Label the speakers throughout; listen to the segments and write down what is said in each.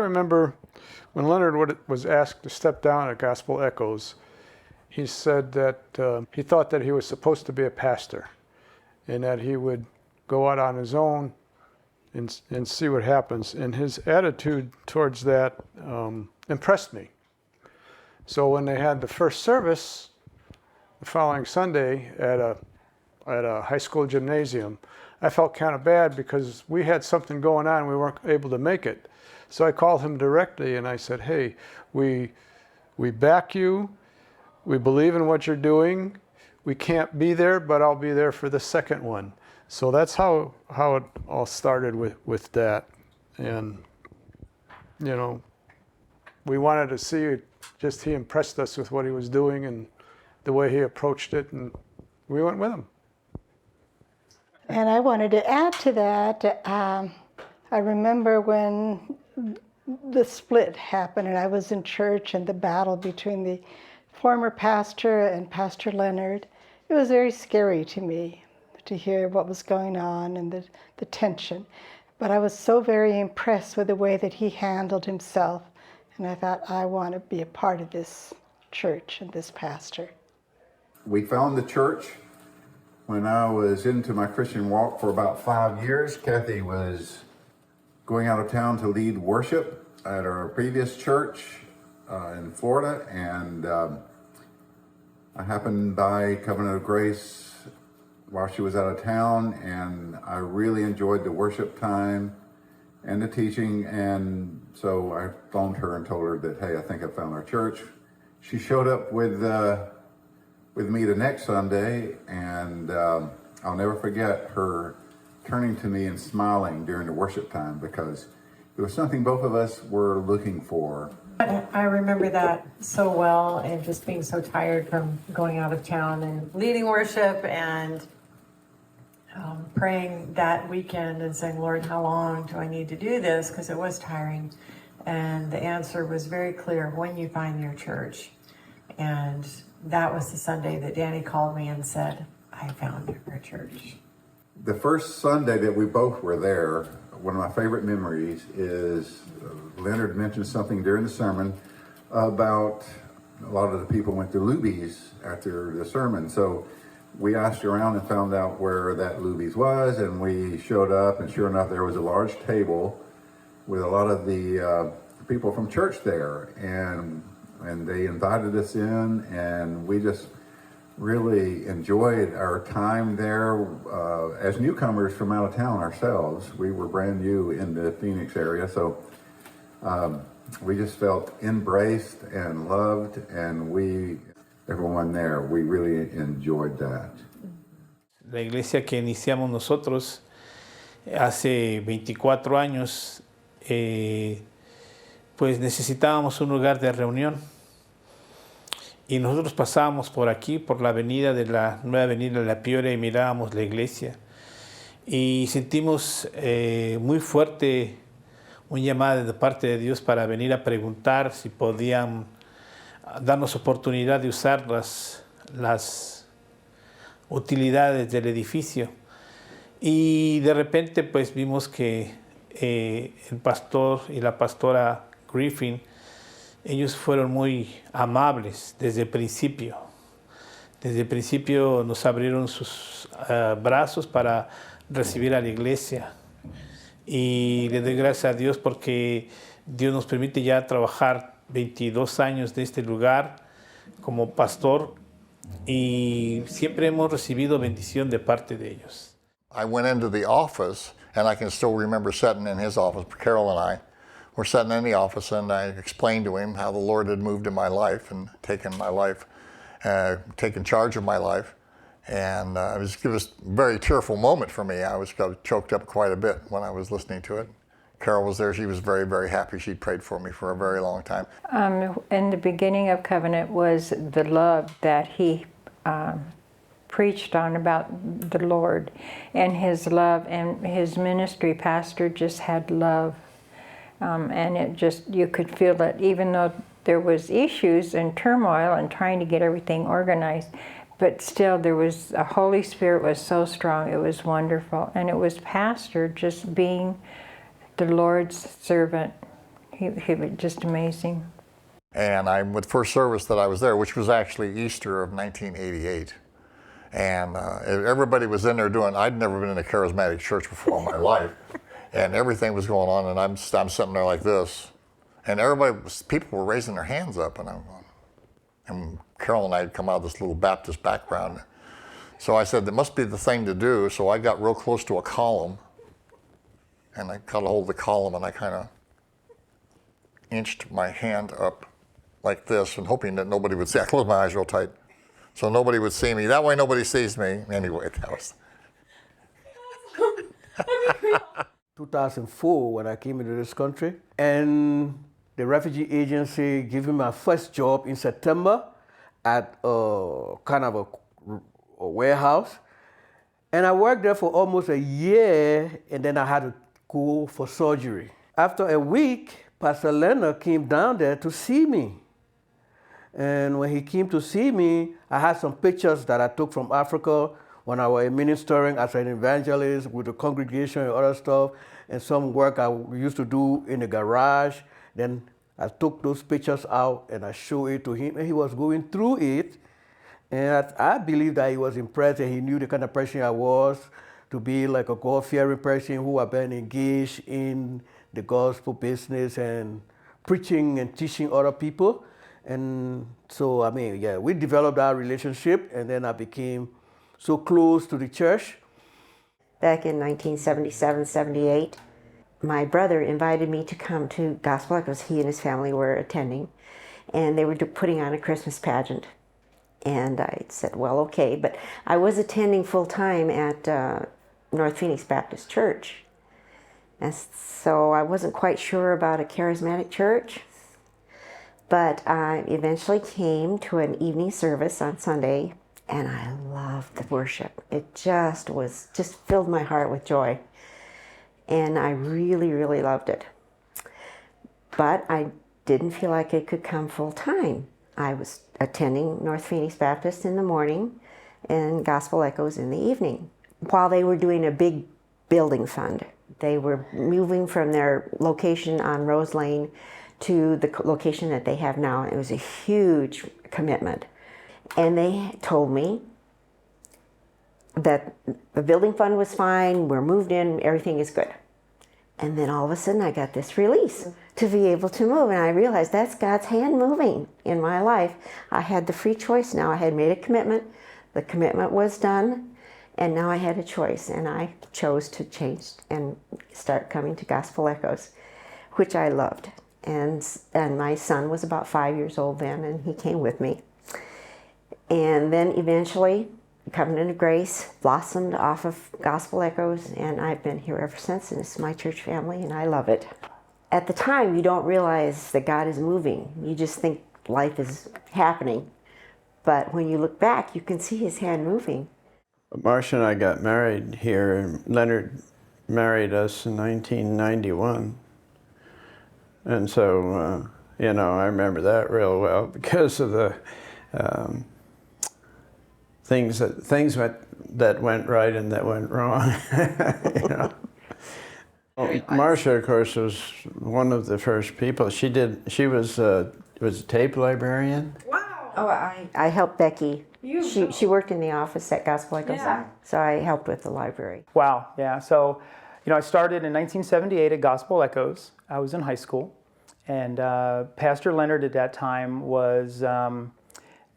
Speaker 1: remember when Leonard was asked to step down at Gospel Echoes, he said that he thought that he was supposed to be a pastor and that he would go out on his own and see what happens. And his attitude towards that impressed me. So when they had the first service the following Sunday at a high school gymnasium, I felt kind of bad because we had something going on. We weren't able to make it. So I called him directly and I said, hey, we back you. We believe in what you're doing. We can't be there, but I'll be there for the second one. So that's how it all started with that. And, you know, we wanted to see, just he impressed us with what he was doing and the way he approached it, and we went with him.
Speaker 2: And I wanted to add to that, I remember when the split happened and I was in church and the battle between the former pastor and Pastor Leonard. It was very scary to me to hear what was going on and the tension. But I was so very impressed with the way that he handled himself. And I thought, I want to be a part of this church and this pastor.
Speaker 3: We found the church when I was into my Christian walk for about 5 years. Kathy was going out of town to lead worship at our previous church in Florida, and I happened by Covenant of Grace while she was out of town, and I really enjoyed the worship time and the teaching, and so I phoned her and told her that, hey, I think I found our church. She showed up with me the next Sunday, and I'll never forget her turning to me and smiling during the worship time, because it was something both of us were looking for.
Speaker 4: I remember that so well, and just being so tired from going out of town and leading worship and praying that weekend and saying, Lord, how long do I need to do this? Because it was tiring. And the answer was very clear: when you find your church. And that was the Sunday that Danny called me and said, I found our church.
Speaker 3: The first Sunday that we both were there, one of my favorite memories is Leonard mentioned something during the sermon about a lot of the people went to Luby's after the sermon. So we asked around and found out where that Luby's was, and we showed up, and sure enough, there was a large table with a lot of the people from church there, and they invited us in, and we just really enjoyed our time there as newcomers from out of town ourselves. We were brand new in the Phoenix area, so we just felt embraced and loved, and everyone there, we really enjoyed that.
Speaker 5: La iglesia que iniciamos nosotros hace 24 años, pues necesitábamos un lugar de reunión. Y nosotros pasábamos por aquí, por la nueva avenida de la Peoria, y mirábamos la iglesia. Y sentimos muy fuerte un llamado de parte de Dios para venir a preguntar si podían darnos oportunidad de usar las utilidades del edificio. Y de repente pues vimos que el pastor y la pastora Griffin, ellos fueron muy amables desde el principio. Desde el principio nos abrieron sus brazos para recibir a la iglesia. Y le doy gracias a Dios porque Dios nos permite ya trabajar 22 años de este lugar como pastor, y siempre hemos recibido bendición de parte de ellos.
Speaker 6: I went into the office, and I can still remember sitting in his office. Carol and I were sitting in the office, and I explained to him how the Lord had moved in my life and taken my life, taken charge of my life. And it was a very tearful moment for me. I was choked up quite a bit when I was listening to it. Carol was there. She was very, very happy. She prayed for me for a very long time.
Speaker 7: In the beginning of Covenant was the love that he preached on about the Lord, and his love, and his ministry pastor just had love. And it just, you could feel it, even though there was issues and turmoil and trying to get everything organized, but still there was, the Holy Spirit was so strong. It was wonderful. And it was pastor just being the Lord's servant. He was just amazing.
Speaker 6: And I'm with first service that I was there, which was actually Easter of 1988. And everybody was in there I'd never been in a charismatic church before in my life. And everything was going on, and I'm sitting there like this. And people were raising their hands up, and Carol and I had come out of this little Baptist background. So I said, that must be the thing to do. So I got real close to a column, and I caught a hold of the column, and I kind of inched my hand up like this, and hoping that nobody would see. I closed my eyes real tight, so nobody would see me. That way nobody sees me. Anyway, that was...
Speaker 8: 2004 when I came into this country, and the refugee agency gave me my first job in September at kind of a warehouse, and I worked there for almost a year, and then I had to go for surgery. After a week, Pastor Leonard came down there to see me, and when he came to see me, I had some pictures that I took from Africa when I was ministering as an evangelist with the congregation and other stuff, and some work I used to do in the garage. Then I took those pictures out and I showed it to him, and he was going through it. And I believe that he was impressed, and he knew the kind of person I was, to be like a God-fearing person who had been engaged in the gospel business and preaching and teaching other people. And so, I mean, yeah, we developed our relationship, and then I became so close to the church.
Speaker 9: Back in 1977, 78, my brother invited me to come to Gospel Echoes. He and his family were attending, and they were putting on a Christmas pageant. And I said, well, okay, but I was attending full-time at North Phoenix Baptist Church. And so I wasn't quite sure about a charismatic church, but I eventually came to an evening service on Sunday, and I loved the worship. It just filled my heart with joy. And I really, really loved it. But I didn't feel like it could come full time. I was attending North Phoenix Baptist in the morning and Gospel Echoes in the evening. While they were doing a big building fund, they were moving from their location on Rose Lane to the location that they have now. It was a huge commitment. And they told me that the building fund was fine, we're moved in, everything is good. And then all of a sudden I got this release to be able to move, and I realized that's God's hand moving in my life. I had the free choice now. I had made a commitment, the commitment was done, and now I had a choice, and I chose to change and start coming to Gospel Echoes, which I loved. And my son was about 5 years old then, and he came with me. And then eventually, Covenant of Grace blossomed off of Gospel Echoes, and I've been here ever since, and it's my church family, and I love it. At the time, you don't realize that God is moving. You just think life is happening. But when you look back, you can see His hand moving.
Speaker 1: Marcia and I got married here, and Leonard married us in 1991. And so, you know, I remember that real well because of the things that went right and that went wrong. You know. Well, Marcia, of course, was one of the first people. She was a tape librarian.
Speaker 9: Wow! Oh, I helped Becky. She worked in the office at Gospel Echoes, so I helped with the library.
Speaker 10: Wow, yeah. So, you know, I started in 1978 at Gospel Echoes. I was in high school, and Pastor Leonard at that time was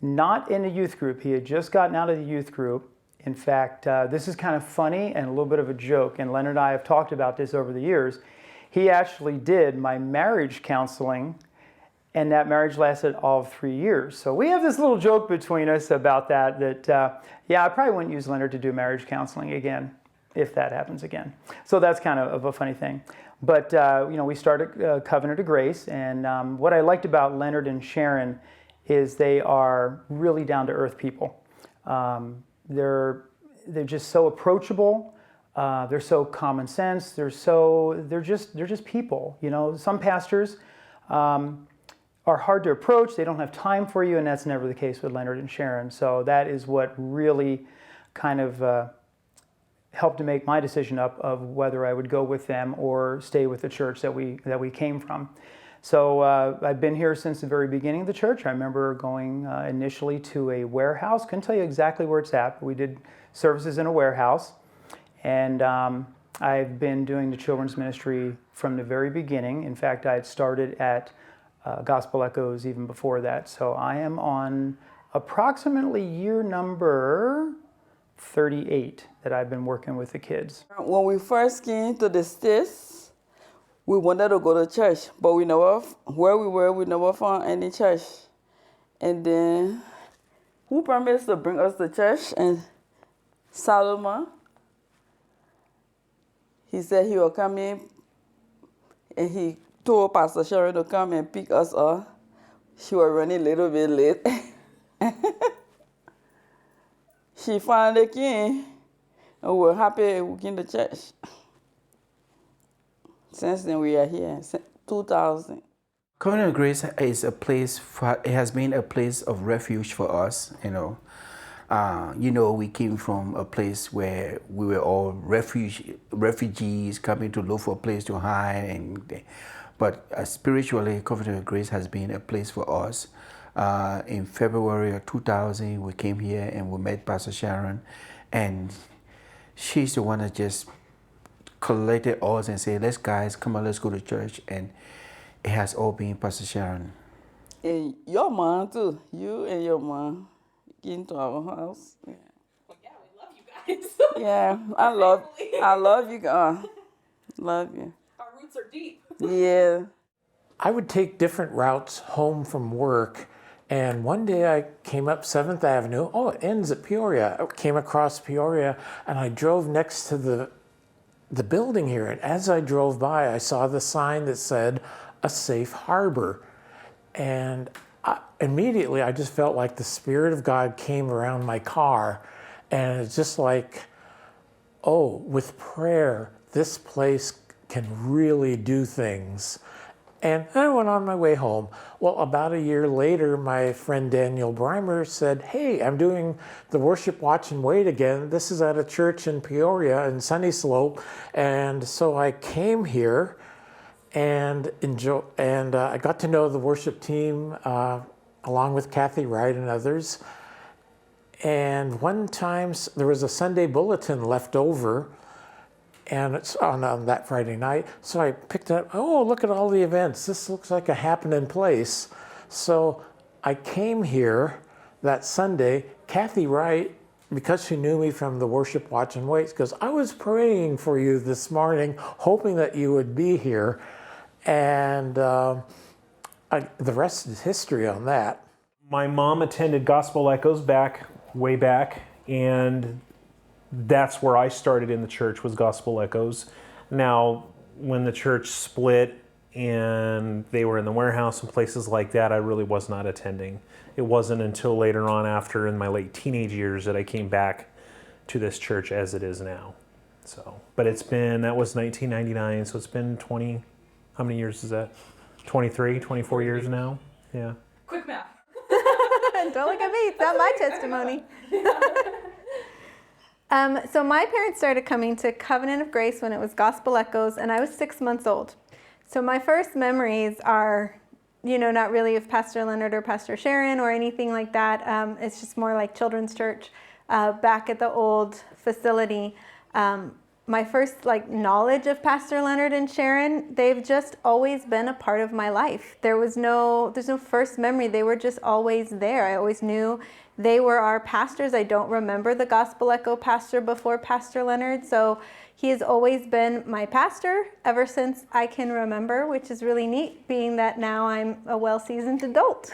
Speaker 10: not in a youth group. He had just gotten out of the youth group. In fact, this is kind of funny and a little bit of a joke, and Leonard and I have talked about this over the years. He actually did my marriage counseling, and that marriage lasted all of 3 years. So we have this little joke between us about that, yeah, I probably wouldn't use Leonard to do marriage counseling again, if that happens again. So that's kind of a funny thing. But, you know, we started Covenant of Grace, and what I liked about Leonard and Sharon is they are really down-to-earth people. They're just so approachable. They're so common sense. They're just people. You know, some pastors are hard to approach. They don't have time for you, and that's never the case with Leonard and Sharon. So that is what really kind of helped to make my decision up of whether I would go with them or stay with the church that we came from. So I've been here since the very beginning of the church. I remember going initially to a warehouse. Couldn't tell you exactly where it's at, but we did services in a warehouse. And I've been doing the children's ministry from the very beginning. In fact, I had started at Gospel Echoes even before that. So I am on approximately year number 38 that I've been working with the kids.
Speaker 11: When we first came to the States, we wanted to go to church, but we never found any church. And then who promised to bring us to church? And Solomon, he said he will come in, and he told Pastor Sharon to come and pick us up. She was running a little bit late. She finally came, and we're happy we came to church. Since then, we are here, since 2000.
Speaker 12: Covenant of Grace is a place it has been a place of refuge for us, we came from a place where we were all refugees coming to look for a place to hide, but spiritually, Covenant of Grace has been a place for us. In February of 2000, we came here and we met Pastor Sharon, and she's the one that just collected us and said, let's come on, let's go to church. And it has all been Pastor Sharon.
Speaker 11: And your mom too. You and your mom came to our house. Yeah,
Speaker 13: well, yeah, we love you guys.
Speaker 11: Yeah, I love you guys. Love you.
Speaker 13: Our roots are deep.
Speaker 11: Yeah.
Speaker 14: I would take different routes home from work, and one day I came up 7th Avenue. Oh, it ends at Peoria. I came across Peoria, and I drove next to the building here. And as I drove by, I saw the sign that said, "A Safe Harbor." And immediately I just felt like the Spirit of God came around my car. And it's just like, oh, with prayer, this place can really do things. And I went on my way home. Well, about a year later, my friend Daniel Breimer said, hey, I'm doing the Worship, Watch, and Wait again. This is at a church in Peoria in Sunny Slope. And so I came here and I got to know the worship team along with Kathy Wright and others. And one time there was a Sunday bulletin left over, and it's on that Friday night. So I picked it up. Oh, look at all the events. This looks like a happening place. So I came here that Sunday. Kathy Wright, because she knew me from the Worship, Watch, and Wait, goes, I was praying for you this morning, hoping that you would be here. And the rest is history on that.
Speaker 15: My mom attended Gospel Echoes way back, and that's where I started in the church, was Gospel Echoes. Now, when the church split and they were in the warehouse and places like that, I really was not attending. It wasn't until later on, after in my late teenage years, that I came back to this church as it is now. So, but that was 1999, so it's been 20, how many years is that? 23, 24 years now? Yeah.
Speaker 13: Quick math.
Speaker 16: Don't look at me, it's not my testimony. So my parents started coming to Covenant of Grace when it was Gospel Echoes, and I was 6 months old. So my first memories are, not really of Pastor Leonard or Pastor Sharon or anything like that. It's just more like children's church back at the old facility. My first knowledge of Pastor Leonard and Sharon, they've just always been a part of my life. There's no first memory. They were just always there. I always knew they were our pastors. I don't remember the Gospel Echo pastor before Pastor Leonard. So he has always been my pastor ever since I can remember, which is really neat, being that now I'm a well-seasoned adult.